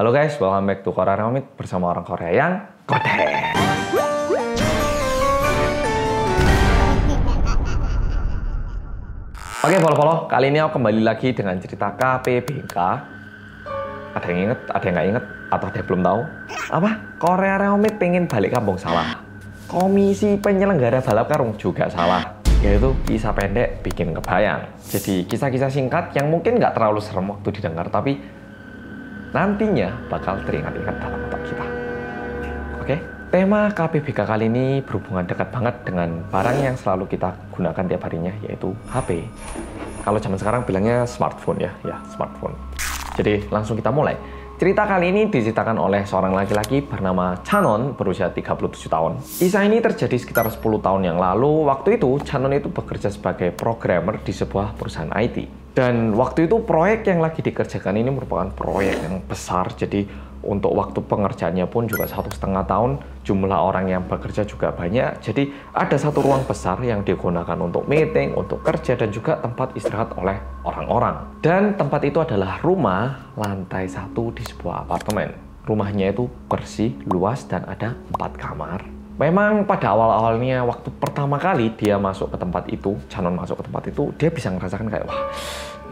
Halo guys, welcome back to Korea Remit bersama orang Korea yang konten. Oke, follow-follow. Kali ini aku kembali lagi dengan cerita KPBK. Ada yang inget, ada yang nggak inget, atau ada yang belum tahu? Apa? Korea Remit pengen balik kampung salah. Komisi penyelenggara balap karung juga salah. Yaitu kisah pendek bikin kebayang. Jadi kisah-kisah singkat yang mungkin nggak terlalu serem waktu didengar, tapi nantinya bakal teringat-ingat dalam otak kita. Oke? Tema KPBK kali ini berhubungan dekat banget dengan barang yang selalu kita gunakan tiap harinya, yaitu HP. Kalau zaman sekarang bilangnya smartphone ya smartphone. Jadi langsung kita mulai. Cerita kali ini diceritakan oleh seorang laki-laki bernama Chanon berusia 37 tahun. Kisah ini terjadi sekitar 10 tahun yang lalu. Waktu itu Chanon itu bekerja sebagai programmer di sebuah perusahaan IT. Dan waktu itu proyek yang lagi dikerjakan ini merupakan proyek yang besar. Jadi untuk waktu pengerjaannya pun juga 1,5 tahun. Jumlah orang yang bekerja juga banyak. Jadi ada satu ruang besar yang digunakan untuk meeting, untuk kerja, dan juga tempat istirahat oleh orang-orang. Dan tempat itu adalah rumah lantai 1 di sebuah apartemen. Rumahnya itu bersih, luas, dan ada 4 kamar. Memang pada awal-awalnya waktu pertama kali dia masuk ke tempat itu, Chanon masuk ke tempat itu, dia bisa merasakan kayak, wah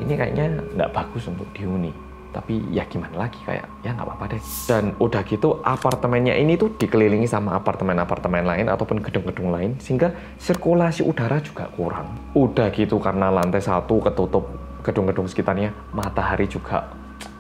ini kayaknya nggak bagus untuk dihuni. Tapi ya gimana lagi, kayak ya nggak apa-apa deh. Dan udah gitu apartemennya ini tuh dikelilingi sama apartemen-apartemen lain ataupun gedung-gedung lain, sehingga sirkulasi udara juga kurang. Udah gitu karena lantai 1 ketutup gedung-gedung sekitarnya, matahari juga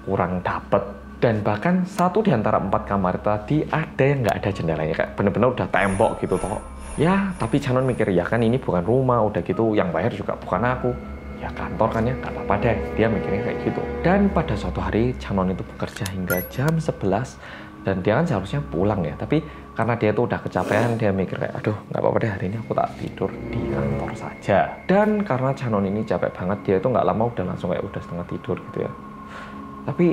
kurang dapet. Dan bahkan 1 di antara 4 kamar tadi ada yang nggak ada jendelanya, kayak bener-bener udah tembok gitu toh. Ya tapi Chanon mikir, ya kan ini bukan rumah, udah gitu yang bayar juga bukan aku. Ya kantor kan ya, nggak apa-apa deh. Dia mikirnya kayak gitu. Dan pada suatu hari Chanon itu bekerja hingga jam 11 dan dia kan seharusnya pulang ya. Tapi karena dia tuh udah kecapean, dia mikir kayak, aduh nggak apa-apa deh, hari ini aku tak tidur di kantor saja. Dan karena Chanon ini capek banget, dia itu nggak lama udah langsung kayak udah setengah tidur gitu ya. Tapi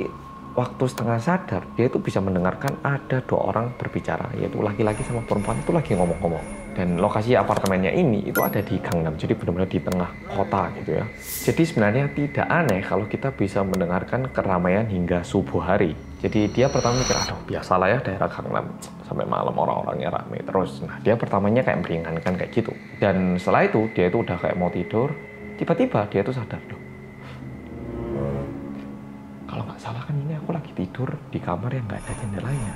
waktu setengah sadar, dia itu bisa mendengarkan ada 2 orang berbicara, yaitu laki-laki sama perempuan itu lagi ngomong-ngomong. Dan lokasi apartemennya ini itu ada di Gangnam, jadi benar-benar di tengah kota gitu ya. Jadi sebenarnya tidak aneh kalau kita bisa mendengarkan keramaian hingga subuh hari. Jadi dia pertama mikir, aduh biasalah ya daerah Gangnam, sampai malam orang-orangnya ramai terus. Nah dia pertamanya kayak meringankan kayak gitu. Dan setelah itu dia itu udah kayak mau tidur, tiba-tiba dia tuh sadar, loh, kalau nggak salah kan ini aku lagi tidur di kamar yang nggak ada jendelanya.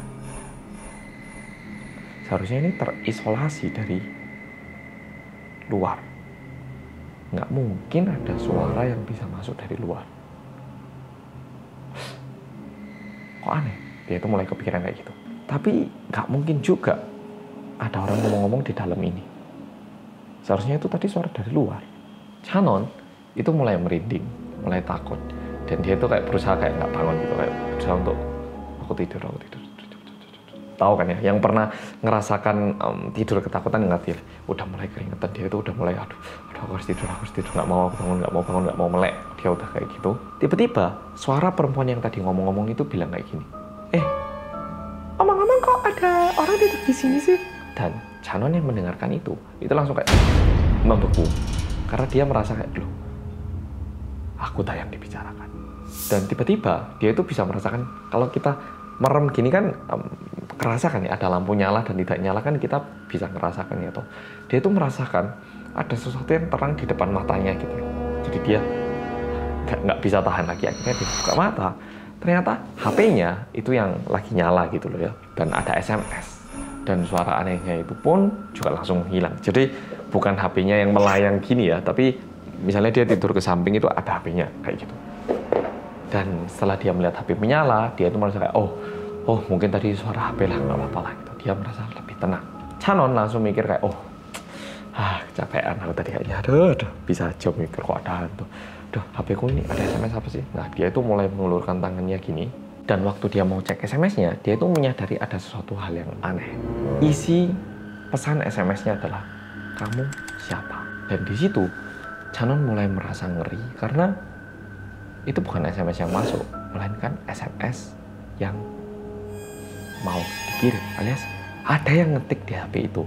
Seharusnya ini terisolasi dari luar. Nggak mungkin ada suara yang bisa masuk dari luar. Kok aneh? Dia itu mulai kepikiran kayak gitu. Tapi nggak mungkin juga ada orang ngomong-ngomong di dalam ini. Seharusnya itu tadi suara dari luar. Chanon itu mulai merinding, mulai takut. Dan dia tuh kayak berusaha kayak nggak bangun gitu, kayak berusaha untuk aku tidur. Tahu kan ya, yang pernah ngerasakan tidur ketakutan nggak dia? Udah mulai keringetan, dia itu udah mulai aduh aku harus tidur, nggak mau bangun, nggak mau melek. Dia udah kayak gitu. Tiba-tiba suara perempuan yang tadi ngomong-ngomong itu bilang kayak gini, omong-omong kok ada orang tidur di sini sih? Dan Chanon yang mendengarkan itu langsung kayak membeku karena dia merasa kayak, loh, aku tak yang dibicarakan. Dan tiba-tiba dia itu bisa merasakan kalau kita merem gini kan kerasa kan ya, ada lampu nyala dan tidak nyala kan kita bisa merasakan ya toh. Dia itu merasakan ada sesuatu yang terang di depan matanya gitu. Jadi dia nggak bisa tahan lagi, akhirnya dia buka mata. Ternyata HP-nya itu yang lagi nyala gitu loh ya, dan ada SMS. Dan suara anehnya itu pun juga langsung hilang. Jadi bukan HP-nya yang melayang gini ya, tapi misalnya dia tidur ke samping itu ada HP-nya kayak gitu. Dan setelah dia melihat HP menyala, dia itu merasa kayak, oh mungkin tadi suara HP lah, nggak apa-apa lah gitu. Dia merasa lebih tenang. Chanon langsung mikir kayak, kecapean aku tadi kayaknya, aduh bisa aja mikir kok ada hantu. Duh, HP ku ini ada SMS apa sih? Nah dia itu mulai mengulurkan tangannya gini. Dan waktu dia mau cek SMS-nya, dia itu menyadari ada sesuatu hal yang aneh. Isi pesan SMS-nya adalah, kamu siapa? Dan di situ Chanon mulai merasa ngeri karena itu bukan SMS yang masuk, melainkan SMS yang mau dikirim, alias ada yang ngetik di HP itu.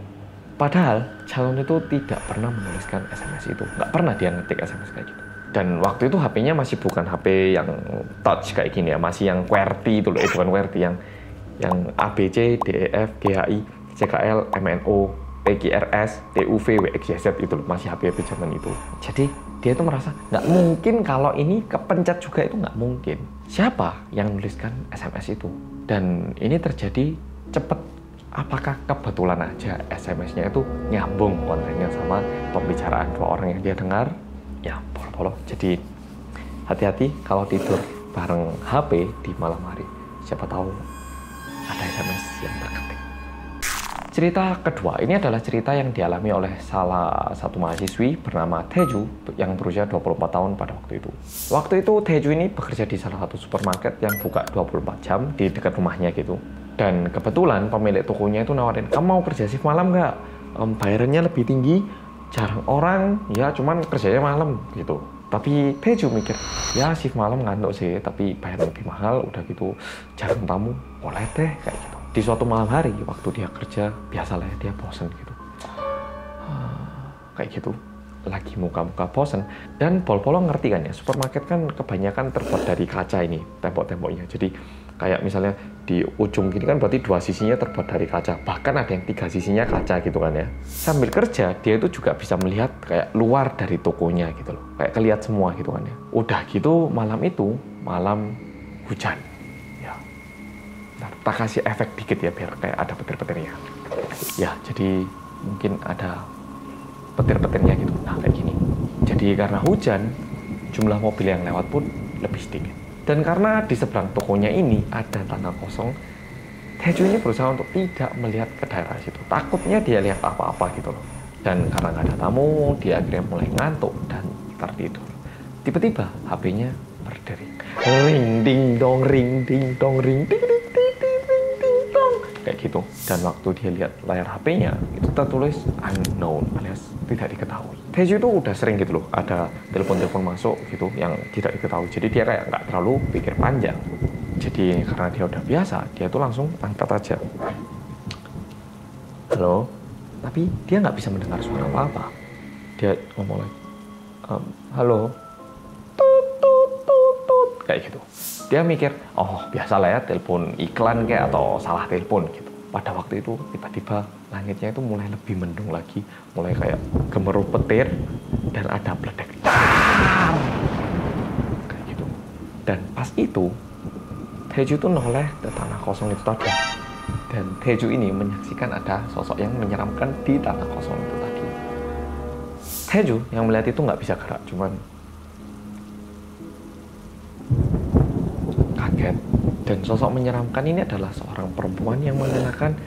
Padahal Chanon itu tidak pernah menuliskan SMS itu, nggak pernah dia ngetik SMS kayak gitu. Dan waktu itu HP-nya masih bukan HP yang touch kayak gini ya, masih yang QWERTY itu loh, bukan QWERTY, yang A, B, C, D, E, F, G, H, I, C, K, L, M, N, O, P, Q, R, S, T, U, V, W, X, Y, Z itu loh, masih HP-HP zaman itu. Jadi dia itu merasa nggak mungkin kalau ini kepencet juga, itu nggak mungkin. Siapa yang nuliskan SMS itu? Dan ini terjadi cepet. Apakah kebetulan aja SMS-nya itu nyambung kontennya sama pembicaraan dua orang yang dia dengar? Ya, polo-polo. Jadi hati-hati kalau tidur bareng HP di malam hari. Siapa tahu ada SMS yang terketik. Cerita kedua, ini adalah cerita yang dialami oleh salah satu mahasiswi bernama Taeju yang berusia 24 tahun pada waktu itu. Waktu itu Taeju ini bekerja di salah satu supermarket yang buka 24 jam di dekat rumahnya gitu. Dan kebetulan pemilik tokonya itu nawarin, kamu mau kerja shift malam nggak? Bayarannya lebih tinggi, jarang orang, ya cuman kerjanya malam gitu. Tapi Taeju mikir, ya shift malam ngantuk sih, tapi bayar lebih mahal, udah gitu jarang tamu, boleh deh kayak gitu. Di suatu malam hari, waktu dia kerja, biasalah ya, dia bosen gitu. Kayak gitu, lagi muka-muka bosen. Dan Pol-Polo ngerti kan ya, supermarket kan kebanyakan terbuat dari kaca ini, tembok-temboknya. Jadi kayak misalnya di ujung gini kan berarti 2 sisinya terbuat dari kaca. Bahkan ada yang 3 sisinya kaca gitu kan ya. Sambil kerja, dia itu juga bisa melihat kayak luar dari tokonya gitu loh. Kayak kelihat semua gitu kan ya. Udah gitu malam itu, malam hujan. Ya. Nah, tak kasih efek dikit ya biar kayak ada petir-petirnya. Ya, jadi mungkin ada petir-petirnya gitu. Nah, kayak gini. Jadi karena hujan, jumlah mobil yang lewat pun lebih sedikit. Dan karena di seberang tokonya ini ada tanah kosong, Taeju ini berusaha untuk tidak melihat ke daerah situ. Takutnya dia lihat apa-apa gitu loh. Dan karena nggak ada tamu, dia akhirnya mulai ngantuk dan tertidur. Tiba-tiba HP-nya berdering. Ring ding dong, ring ding dong, ring ding ding ding ding ding ding dong. Kayak gitu. Dan waktu dia lihat layar HP-nya, itu tertulis unknown alias tidak diketahui. Taeju itu udah sering gitu loh, ada telepon-telepon masuk gitu yang tidak diketahui. Jadi dia kayak nggak terlalu pikir panjang. Jadi karena dia udah biasa, dia tuh langsung angkat aja. Halo? Tapi dia nggak bisa mendengar suara apa-apa. Dia ngomong lagi, halo? Tut, tut, tut, tut. Kayak gitu. Dia mikir, oh biasa lah ya, telepon iklan kayak atau salah telepon gitu. Pada waktu itu tiba-tiba langitnya itu mulai lebih mendung lagi, mulai kayak gemerut petir dan ada peledak. Kayak gitu. Dan pas itu Taeju itu noleh ke tanah kosong itu tadi. Dan Taeju ini menyaksikan ada sosok yang menyeramkan di tanah kosong itu tadi. Taeju yang melihat itu nggak bisa gerak, cuman kaget. Dan sosok menyeramkan ini adalah seorang perempuan yang mengenakan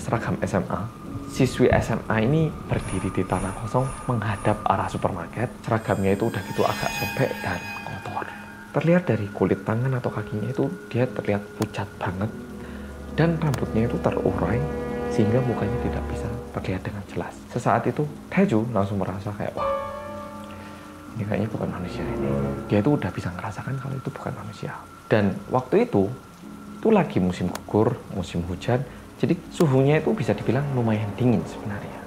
seragam SMA. Siswi SMA ini berdiri di tanah kosong menghadap arah supermarket. Seragamnya itu udah gitu agak sobek dan kotor. Terlihat dari kulit tangan atau kakinya itu dia terlihat pucat banget. Dan rambutnya itu terurai sehingga mukanya tidak bisa terlihat dengan jelas. Sesaat itu Taeju langsung merasa kayak, wah, ini kayaknya bukan manusia ini. Dia itu udah bisa ngerasakan kalau itu bukan manusia. Dan waktu itu lagi musim gugur, musim hujan. Jadi suhunya itu bisa dibilang lumayan dingin sebenarnya.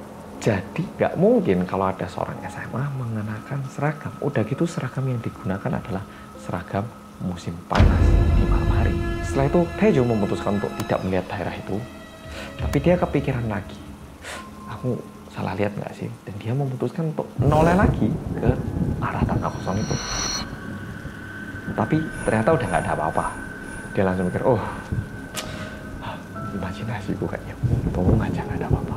Jadi nggak mungkin kalau ada seorang SMA mengenakan seragam. Udah gitu seragam yang digunakan adalah seragam musim panas di malam hari. Setelah itu Taeju memutuskan untuk tidak melihat daerah itu. Tapi dia kepikiran lagi, aku salah lihat nggak sih? Dan dia memutuskan untuk noleh lagi ke arah tanah kosong itu. Tapi ternyata udah nggak ada apa-apa. Dia langsung mikir, oh, imajinasiku kayaknya untung aja nggak ada apa-apa.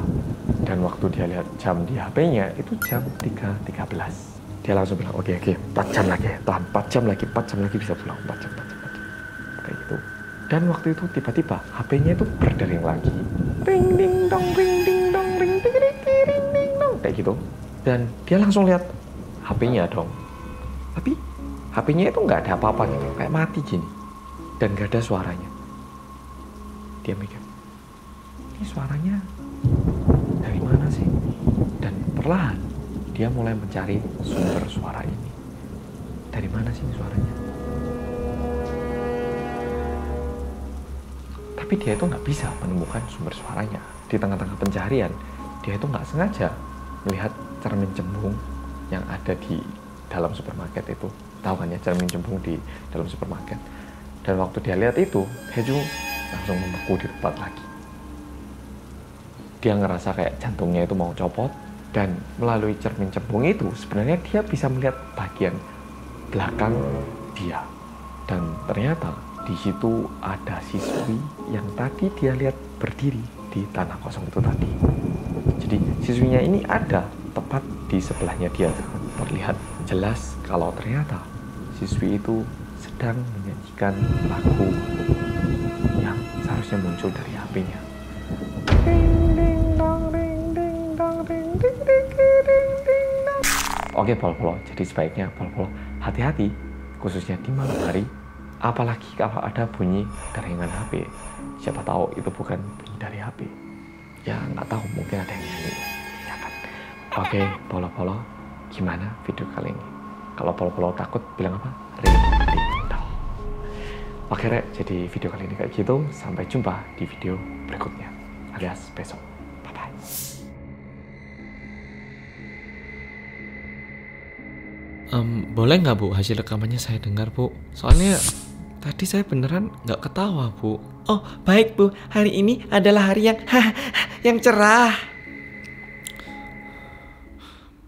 Dan waktu dia lihat jam di HP-nya, itu jam 3.13. Dia langsung bilang, oke, 4 jam lagi, 4 jam lagi bisa pulang, 4 jam. Kayak gitu. Dan waktu itu tiba-tiba HP-nya itu berdering lagi. Ring ding dong, ring ding dong, ring ding ding ring ding dong. Kayak gitu. Dan dia langsung lihat HP-nya dong. Tapi HP-nya itu nggak ada apa-apa gitu, kayak mati gini. Dan nggak ada suaranya. Dia mikir, ini suaranya dari mana sih? Dan perlahan dia mulai mencari sumber suara ini. Dari mana sih suaranya? Tapi dia itu nggak bisa menemukan sumber suaranya. Di tengah-tengah pencarian, dia itu nggak sengaja melihat cermin cembung yang ada di dalam supermarket itu. Tahu kan ya, cermin cembung di dalam supermarket. Dan waktu dia lihat itu, Haejung langsung membeku di tempat lagi. Dia ngerasa kayak jantungnya itu mau copot, dan melalui cermin cembung itu sebenarnya dia bisa melihat bagian belakang dia. Dan ternyata di situ ada siswi yang tadi dia lihat berdiri di tanah kosong itu tadi. Jadi siswinya ini ada tepat di sebelahnya dia. Terlihat jelas kalau ternyata siswi itu sedang menyanyikan lagu yang seharusnya muncul dari HP-nya. Oke polo-polo, jadi sebaiknya polo-polo hati-hati, khususnya di malam hari, apalagi kalau ada bunyi derengan HP. Siapa tahu itu bukan bunyi dari HP. Ya nggak tahu, mungkin ada yang nyanyi, ya kan? Oke polo-polo, gimana video kali ini? Kalau polo-polo takut bilang apa? Rindu. Oke Rek, jadi video kali ini kayak gitu. Sampai jumpa di video berikutnya, alias besok. Bye-bye. Boleh nggak Bu hasil rekamannya saya dengar Bu? Soalnya tadi saya beneran nggak ketawa Bu. Oh baik Bu, hari ini adalah hari yang cerah.